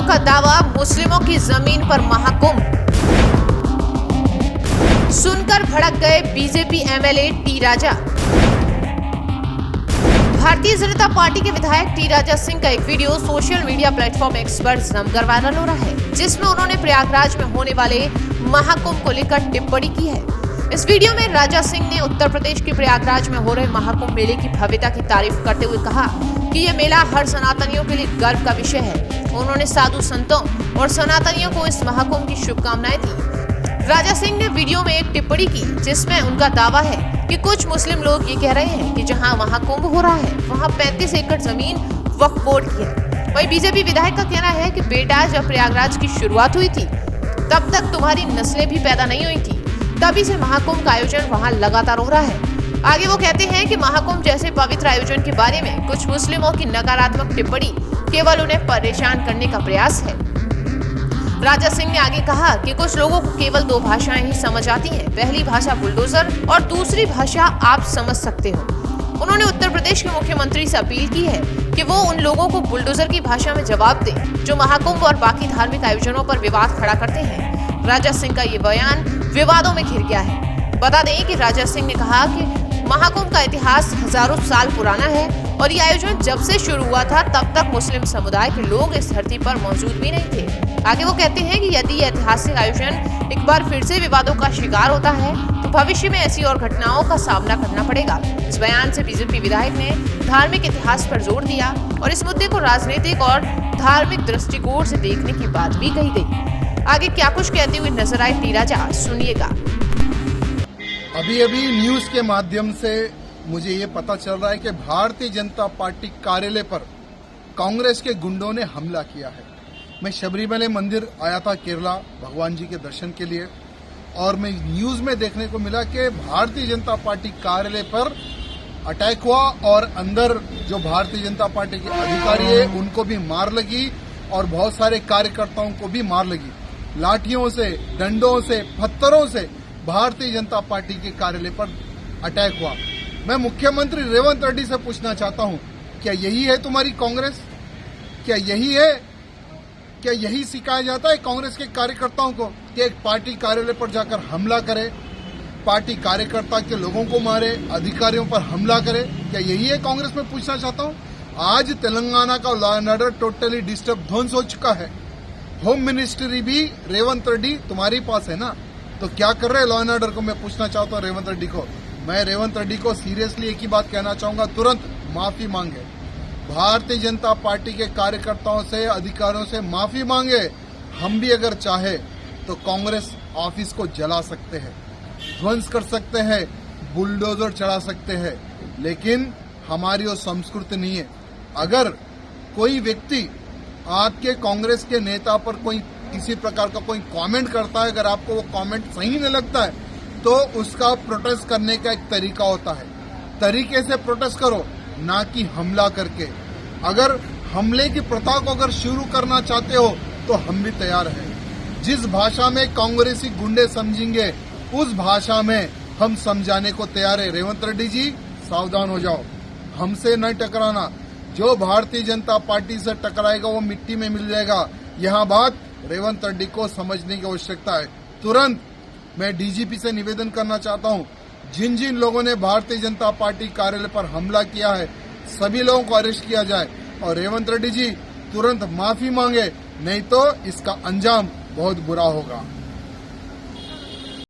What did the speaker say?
का दावा, मुस्लिमों की जमीन पर महाकुंभ। सुनकर भड़क गए बीजेपी एमएलए टी राजा। भारतीय जनता पार्टी के विधायक टी राजा सिंह का एक video social media platform x पर जमकर वायरल हो रहा है, जिसमें उन्होंने प्रयागराज में होने वाले महाकुंभ को लेकर टिप्पणी की है। इस वीडियो में राजा सिंह ने उत्तर प्रदेश के प्रयागराज में हो रहे महाकुंभ मेले की भव्यता की तारीफ करते हुए कहा कि ये मेला हर सनातनियों के लिए गर्व का विषय है। उन्होंने साधु संतों और सनातनियों को इस महाकुंभ की शुभकामनाएं दी। राजा सिंह ने वीडियो में एक टिप्पणी की, जिसमें उनका दावा है कि कुछ मुस्लिम लोग ये कह रहे हैं कि जहां महाकुंभ हो रहा है वहां 35 एकड़ जमीन वक्फ बोर्ड की है। वहीं बीजेपी विधायक का कहना है कि बेटा, जब प्रयागराज की शुरुआत हुई थी तब तक तुम्हारी नस्लें भी पैदा नहीं हुई थी, तभी से महाकुंभ का आयोजन वहां लगातार हो रहा है। आगे वो कहते हैं कि महाकुंभ जैसे पवित्र आयोजन के बारे में कुछ मुस्लिमों की नकारात्मक टिप्पणी केवल उन्हें परेशान करने का प्रयास है। राजा सिंह ने आगे कहा कि कुछ लोगों को केवल 2 भाषाएं ही समझ आती हैं, पहली भाषा बुलडोजर और दूसरी भाषा आप समझ सकते हो। उन्होंने उत्तर प्रदेश के मुख्यमंत्री से अपील की है कि वो उन लोगों को बुलडोजर की भाषा में जवाब दें जो महाकुंभ और बाकी धार्मिक आयोजनों पर विवाद खड़ा करते हैं। राजा सिंह का ये बयान विवादों में घिर गया है। बता दें कि राजा सिंह ने कहा कि महाकुंभ का इतिहास हजारों साल पुराना है और ये आयोजन जब से शुरू हुआ था तब तक मुस्लिम समुदाय के लोग इस धरती पर मौजूद भी नहीं थे। आगे वो कहते हैं कि यदि यह ऐतिहासिक आयोजन एक बार फिर से विवादों का शिकार होता है तो भविष्य में ऐसी और घटनाओं का सामना करना पड़ेगा। इस बयान से बीजेपी विधायक ने धार्मिक इतिहास पर जोर दिया और इस मुद्दे को राजनीतिक और धार्मिक दृष्टिकोण से देखने की बात भी कही गई। आगे क्या कुछ कहते हुए नजर आए टी राजा, सुनिएगा। अभी न्यूज के माध्यम से मुझे ये पता चल रहा है कि भारतीय जनता पार्टी कार्यालय पर कांग्रेस के गुंडों ने हमला किया है। मैं शबरीमला मंदिर आया था केरला भगवान जी के दर्शन के लिए, और मैं न्यूज में देखने को मिला कि भारतीय जनता पार्टी कार्यालय पर अटैक हुआ और अंदर जो भारतीय जनता पार्टी के अधिकारी है उनको भी मार लगी और बहुत सारे कार्यकर्ताओं को भी मार लगी। लाठियों से, डंडों से, पत्थरों से भारतीय जनता पार्टी के कार्यालय पर अटैक हुआ। मैं मुख्यमंत्री रेवंत रेड्डी से पूछना चाहता हूं, क्या यही है तुम्हारी कांग्रेस? क्या यही है? क्या यही सिखाया जाता है कांग्रेस के कार्यकर्ताओं को कि एक पार्टी कार्यालय पर जाकर हमला करे, पार्टी कार्यकर्ता के लोगों को मारे, अधिकारियों पर हमला करे? क्या यही है कांग्रेस में? पूछना चाहता हूं। आज तेलंगाना का law and order totally disturb, ध्वंस हो चुका है। होम मिनिस्ट्री भी रेवंत रेड्डी तुम्हारे पास है ना, तो क्या कर रहे हैं लॉ एंड ऑर्डर को? मैं पूछना चाहता हूँ रेवंत रेड्डी को। मैं रेवंत रेड्डी को सीरियसली एक ही बात कहना चाहूंगा, तुरंत माफी मांगे। भारतीय जनता पार्टी के कार्यकर्ताओं से, अधिकारियों से माफी मांगे। हम भी अगर चाहे तो कांग्रेस ऑफिस को जला सकते हैं, ध्वंस कर सकते हैं, बुलडोजर चढ़ा सकते हैं, लेकिन हमारी वो संस्कृति नहीं है। अगर कोई व्यक्ति आपके कांग्रेस के नेता पर कोई किसी प्रकार का कोई कमेंट करता है, अगर आपको वो कमेंट सही नहीं लगता है तो उसका प्रोटेस्ट करने का एक तरीका होता है। तरीके से प्रोटेस्ट करो, ना कि हमला करके। अगर हमले की प्रथा को अगर शुरू करना चाहते हो तो हम भी तैयार हैं। जिस भाषा में कांग्रेसी गुंडे समझेंगे उस भाषा में हम समझाने को तैयार है। रेवंत रेड्डी जी, सावधान हो जाओ, हमसे न टकराना। जो भारतीय जनता पार्टी से टकराएगा वो मिट्टी में मिल जाएगा। यह बात रेवंत रेड्डी को समझने की आवश्यकता है। तुरंत मैं डीजीपी से निवेदन करना चाहता हूं, जिन जिन लोगों ने भारतीय जनता पार्टी कार्यालय पर हमला किया है सभी लोगों को अरेस्ट किया जाए और रेवंत रेड्डी जी तुरंत माफी मांगे, नहीं तो इसका अंजाम बहुत बुरा होगा।